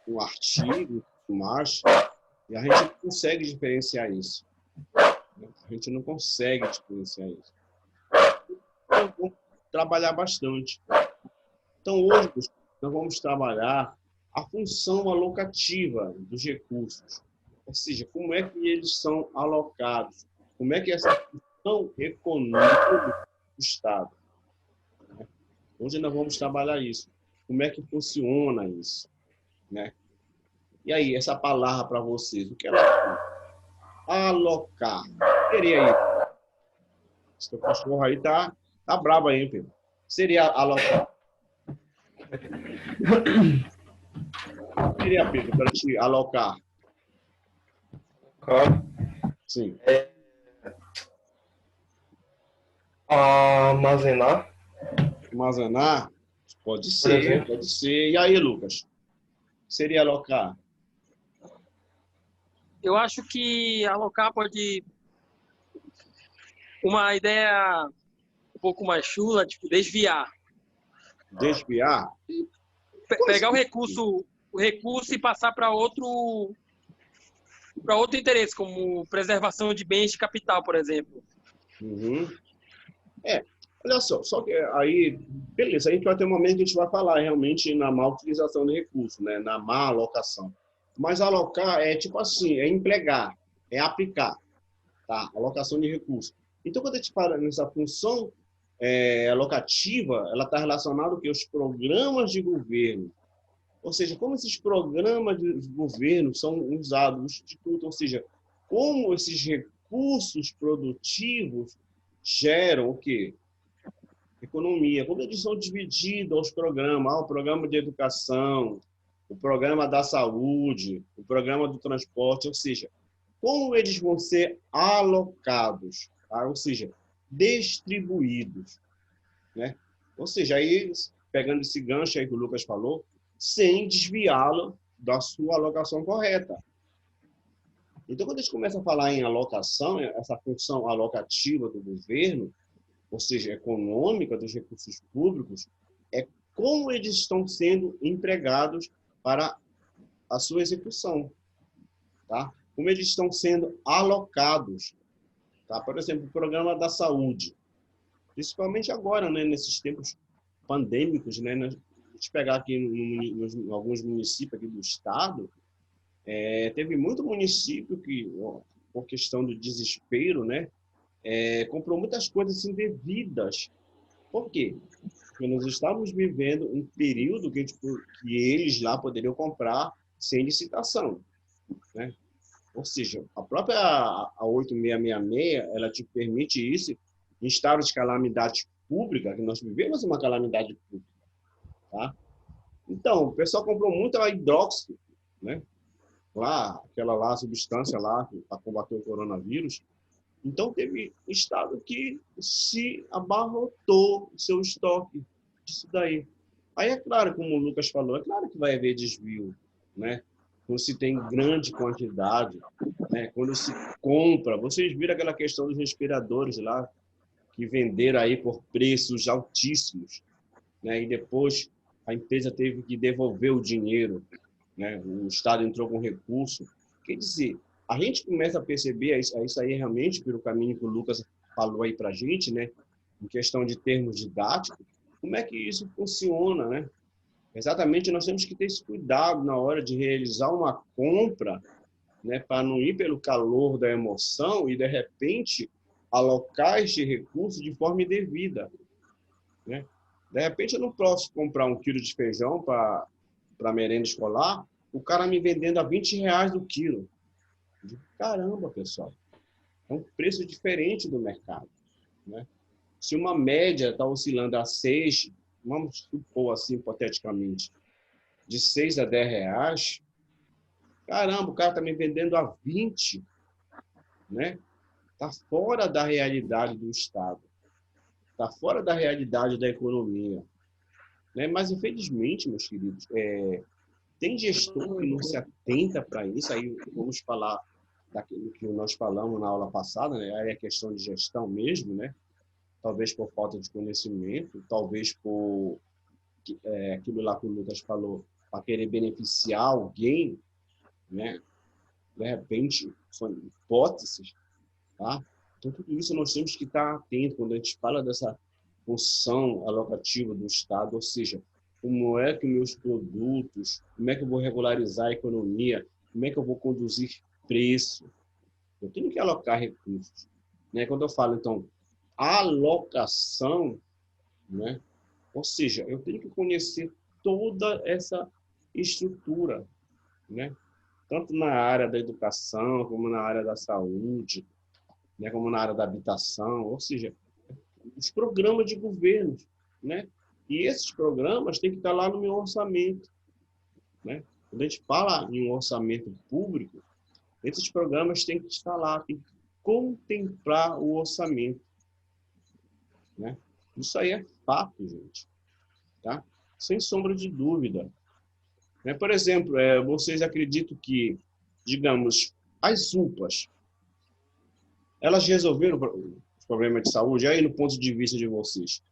um artigo, mas e a gente não consegue diferenciar isso. A gente não consegue diferenciar isso. Então, vamos trabalhar bastante. Então, hoje, nós vamos trabalhar a função alocativa dos recursos. Ou seja, como é que eles são alocados. Como é que essa função econômica do Estado. Hoje nós vamos trabalhar isso. Como é que funciona isso. Né? E aí, essa palavra para vocês, o que ela é? Alocar. Seria isso. Seu cachorro aí tá brabo aí, hein, Pedro? Seria alocar. Seria, Pedro, para te alocar. Claro. Sim. Armazenar, Armazenar? por Pode ser, exemplo. pode ser. E aí, Lucas? Seria alocar? Eu acho que alocar pode... Uma ideia um pouco mais chula, tipo, desviar. Desviar? Pegar o recurso e passar para outro interesse, como preservação de bens de capital, por exemplo. Uhum. Olha só que aí, beleza, a gente vai ter um momento que a gente vai falar realmente na má utilização de recursos, né? Na má alocação. Mas alocar é tipo assim, é empregar, é aplicar, tá? Alocação de recursos. Então, quando a gente fala nessa função alocativa, ela está relacionada com os programas de governo. Ou seja, como esses programas de governo são usados no Instituto, ou seja, como esses recursos produtivos geram o quê? Economia, como eles são divididos aos programas, o programa de educação, o programa da saúde, o programa do transporte, ou seja, como eles vão ser alocados, tá? Ou seja, distribuídos, né? Ou seja, aí, pegando esse gancho aí que o Lucas falou, sem desviá-lo da sua alocação correta. Então, quando a gente começa a falar em alocação, essa função alocativa do governo, ou seja, econômica dos recursos públicos, é como eles estão sendo empregados para a sua execução, tá? Como eles estão sendo alocados, tá? Por exemplo, o programa da saúde, principalmente agora, né, nesses tempos pandêmicos, né? A gente pegar aqui em alguns municípios aqui do estado, teve muito município que, por questão do desespero, né, comprou muitas coisas indevidas. Por quê? Porque nós estávamos vivendo um período que eles lá poderiam comprar sem licitação, né? Ou seja, a própria a 8666, ela te permite isso em estado de calamidade pública, que nós vivemos uma calamidade pública, tá? Então, o pessoal comprou muito a hidróxido, né? Lá, aquela lá, substância lá para combater o coronavírus. Então, teve estado que se abarrotou o seu estoque disso daí. Aí, é claro, como o Lucas falou, é claro que vai haver desvio, né? Quando se tem grande quantidade, né? Quando se compra. Vocês viram aquela questão dos respiradores lá, que venderam aí por preços altíssimos, né? E depois a empresa teve que devolver o dinheiro, né? O Estado entrou com recurso. Quer dizer, a gente começa a perceber isso aí realmente pelo caminho que o Lucas falou aí para a gente, né? Em questão de termos didáticos, como é que isso funciona, né? Exatamente, nós temos que ter esse cuidado na hora de realizar uma compra, né? Para não ir pelo calor da emoção e, de repente, alocar este recurso de forma indevida, né? De repente, eu não posso comprar 1 quilo de feijão para merenda escolar, o cara me vendendo a R$ 20 do quilo. Caramba, pessoal, é um preço diferente do mercado, né? Se uma média está oscilando a 6, vamos supor assim, hipoteticamente, de 6 a R$ 10, caramba, o cara está me vendendo a 20, né? Está fora da realidade do Estado, está fora da realidade da economia, né? Mas, infelizmente, meus queridos, tem gestor que não se atenta para isso. Aí vamos falar daquilo que nós falamos na aula passada, né? Aí é questão de gestão mesmo, né? Talvez por falta de conhecimento, talvez por aquilo lá que o Lucas falou, para querer beneficiar alguém, né? De repente, são hipóteses, tá? Então, tudo isso nós temos que estar atento quando a gente fala dessa função alocativa do Estado, ou seja, como é que meus produtos, como é que eu vou regularizar a economia, como é que eu vou conduzir preço. Eu tenho que alocar recursos, né? Quando eu falo, então, alocação, né? Ou seja, eu tenho que conhecer toda essa estrutura, né? Tanto na área da educação, como na área da saúde, né? Como na área da habitação, ou seja, os programas de governo, né? E esses programas têm que estar lá no meu orçamento, né? Quando a gente fala em um orçamento público, esses programas têm que estar lá, tem que contemplar o orçamento, né? Isso aí é fato, gente, tá? Sem sombra de dúvida. Né? Por exemplo, vocês acreditam que, digamos, as UPAs, elas resolveram os problemas de saúde? E aí, no ponto de vista de vocês,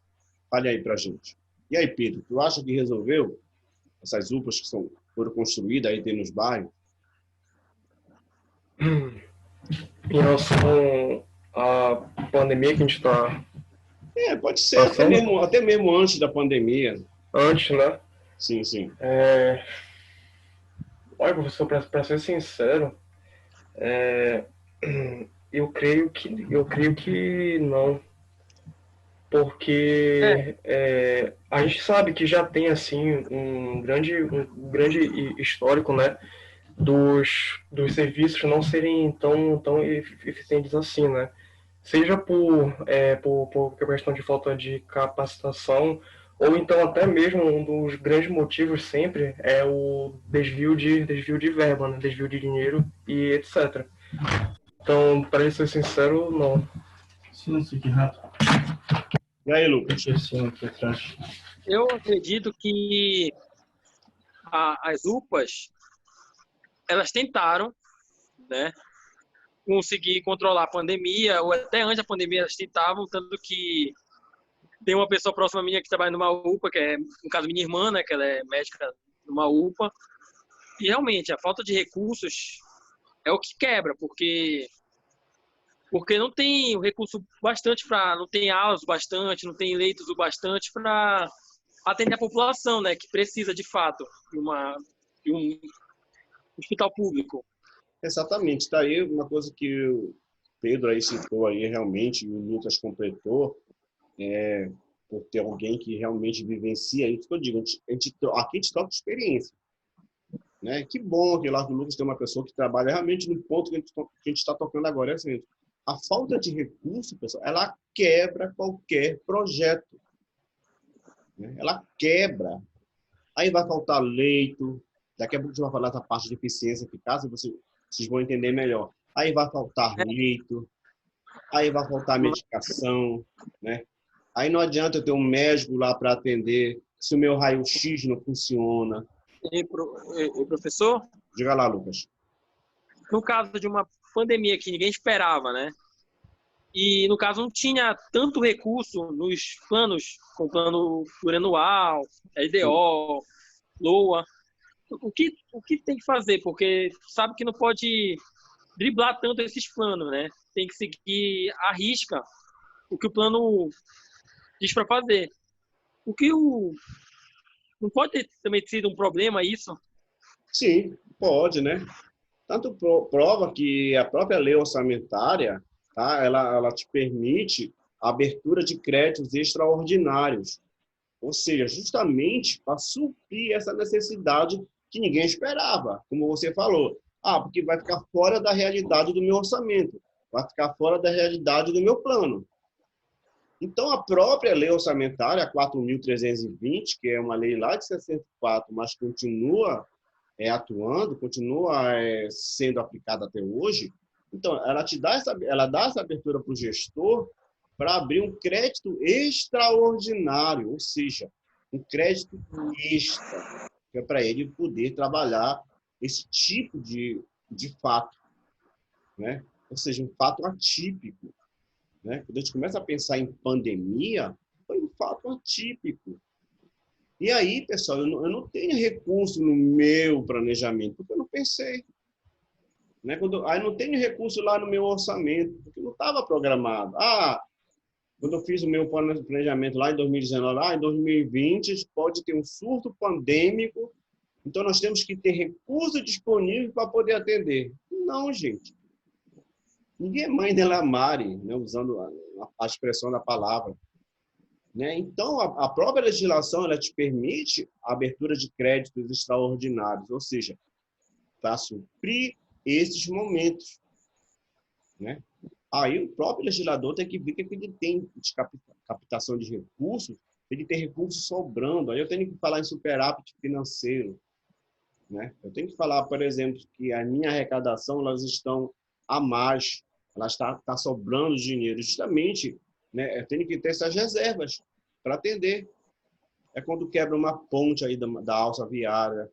fale aí pra gente. E aí, Pedro, tu acha que resolveu essas UPAs que foram construídas aí tem nos bairros? Em relação à pandemia que a gente está Pode ser passando, até mesmo antes da pandemia. antes, né? Sim, sim. Olha, professor, para ser sincero, eu creio que não, porque a gente sabe que já tem assim um grande histórico, né, dos serviços não serem tão eficientes assim, né? Seja por questão de falta de capacitação, ou então até mesmo um dos grandes motivos sempre é o desvio de verba, né? Desvio de dinheiro e etc. Então, para ser sincero, não. Sim, que rato. E aí, Lucas? Aqui atrás. Eu acredito que as UPAs, elas tentaram, né, conseguir controlar a pandemia, ou até antes da pandemia elas tentavam, tanto que tem uma pessoa próxima minha que trabalha numa UPA, que é, no caso, minha irmã, né, que ela é médica numa UPA, e realmente a falta de recursos é o que quebra, porque não tem o recurso bastante não tem aulas bastante, não tem leitos o bastante para atender a população, né, que precisa de fato de um hospital público. Exatamente. Está aí uma coisa que o Pedro aí citou aí realmente, e o Lucas completou, por ter alguém que realmente vivencia isso que eu digo. Aqui a gente troca experiência. Né? Que bom que lá no Lucas tem uma pessoa que trabalha realmente no ponto que a gente está tocando agora. É assim, a falta de recurso, pessoal, ela quebra qualquer projeto. Né? Ela quebra. Aí vai faltar leito. Daqui a pouco a gente vai falar da parte de eficiência e eficácia, vocês vão entender melhor. Aí vai faltar leito. Aí vai faltar medicação. Né? Aí não adianta eu ter um médico lá para atender se o meu raio-x não funciona. E professor? Diga lá, Lucas. No caso de uma pandemia que ninguém esperava, né? E, no caso, não tinha tanto recurso nos planos, com plano plurianual, LDO, LOA. O que tem que fazer? Porque sabe que não pode driblar tanto esses planos, né? Tem que seguir à risca o que o plano diz para fazer. Não pode ter também sido um problema isso? Sim, pode, né? Tanto prova que a própria lei orçamentária, tá? Ela te permite a abertura de créditos extraordinários, ou seja, justamente para suprir essa necessidade que ninguém esperava, como você falou. Porque vai ficar fora da realidade do meu orçamento, vai ficar fora da realidade do meu plano. Então, a própria lei orçamentária, a 4.320, que é uma lei lá de 64, mas continua atuando, continua sendo aplicada até hoje. Então, ela dá essa abertura para o gestor para abrir um crédito extraordinário, ou seja, um crédito extra, que é para ele poder trabalhar esse tipo de fato, né? Ou seja, um fato atípico. Né? Quando a gente começa a pensar em pandemia, foi um fato atípico. E aí, pessoal, eu não tenho recurso no meu planejamento, porque eu não pensei. Né? Aí não tenho recurso lá no meu orçamento, porque não estava programado. Quando eu fiz o meu planejamento lá em 2019, em 2020 pode ter um surto pandêmico, então nós temos que ter recurso disponível para poder atender. Não, gente. Ninguém é mãe de Lamare, né? Usando a expressão da palavra. Né? Então, a própria legislação ela te permite a abertura de créditos extraordinários, ou seja, para suprir esses momentos. Né? Aí o próprio legislador tem que ver que ele tem de captação de recursos, tem que ter recursos sobrando. Aí eu tenho que falar em superávit financeiro. Né? Eu tenho que falar, por exemplo, que a minha arrecadação elas estão a mais, ela está sobrando dinheiro. Justamente, né? Eu tenho que ter essas reservas para atender. É quando quebra uma ponte aí da alça viária,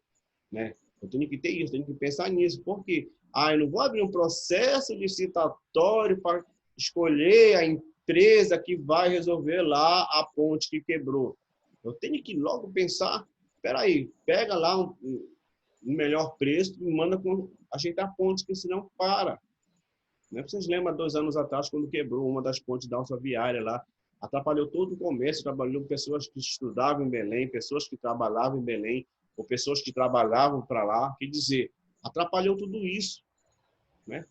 né? Eu tenho que ter isso, tenho que pensar nisso. Por quê? Eu não vou abrir um processo licitatório para escolher a empresa que vai resolver lá a ponte que quebrou. Eu tenho que logo pensar, espera aí, pega lá um melhor preço e manda ajeitar a ponte, que senão para. Né? Vocês lembram, 2 anos atrás, quando quebrou uma das pontes da alça viária lá, atrapalhou todo o comércio, trabalhou pessoas que estudavam em Belém, pessoas que trabalhavam em Belém, ou pessoas que trabalhavam para lá. Quer dizer, atrapalhou tudo isso. Né?